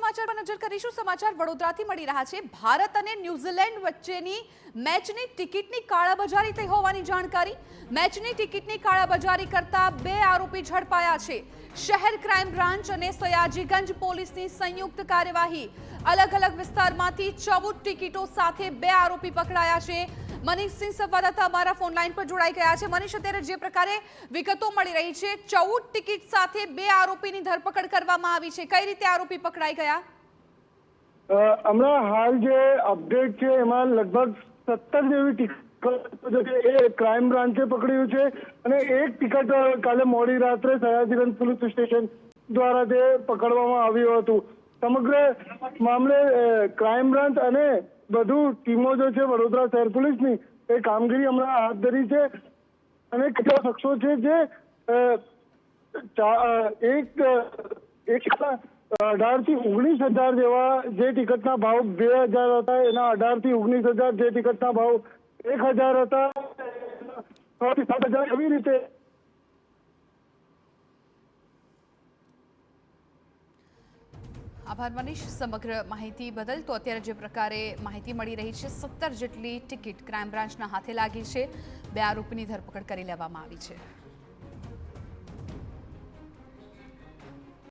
સમાચાર પર નજર કરીશું। સમાચાર વડોદરાથી મળી રહ્યા છે। ભારત અને ન્યુઝીલેન્ડ વચ્ચેની મેચની ટિકિટની કાળાબજારી થઈ હોવાની જાણકારી। મેચની ટિકિટની કાળાબજારી કરતા 2 આરોપી ઝડપાયા છે। શહેર ક્રાઇમ બ્રાન્ચ અને સયાજીગંજ પોલીસની સંયુક્ત કાર્યવાહી। અલગ અલગ વિસ્તારમાંથી 14 ટિકિટો સાથે 2 આરોપી પકડાયા છે। મનીષ સિંહ સંવાદદાતા અમારા ફોન લાઈન પર જોડાઈ ગયા છે। મનીષ, અત્યારે જે પ્રકારે વિગતો મળી રહી છે, 14 ટિકિટ સાથે 2 આરોપીની ધરપકડ કરવામાં આવી છે। કઈ રીતે આરોપી પકડાઈ ગયા? હમણાં હાલ જે અપડેટ છે એમાં લગભગ 17 જેવી ટિકિટ એ ક્રાઇમ બ્રાન્ચે પકડ્યું છે અને એક ટિકિટ કાલે મોડી રાત્રે સયાજીગંજ પોલીસ સ્ટેશન દ્વારા તે પકડવામાં આવ્યું હતું। સમગ્ર મામલે ક્રાઇમ બ્રાન્ચ અને બધું ટીમો જે છે વડોદરા શહેર પોલીસની એ કામગીરી હમણાં હાથ ધરી છે અને કેટલા શખ્સો છે જે 18,000 થી 19,000 જેવા જે ટિકિટના ભાવ 2,000 હતા એના 18,000 થી 19,000 જે ટિકિટના ભાવ 1,000 હતા 6,000 થી 7,000 એવી રીતે। આભાર મનીષ સમગ્ર માહિતી બદલ। તો અત્યારે જે પ્રકારે માહિતી મળી રહી છે, 17 જેટલી ટિકિટ ક્રાઇમ બ્રાન્ચના હાથે લાગી છે। 2 આરોપીની ધરપકડ કરી લેવામાં આવી છે।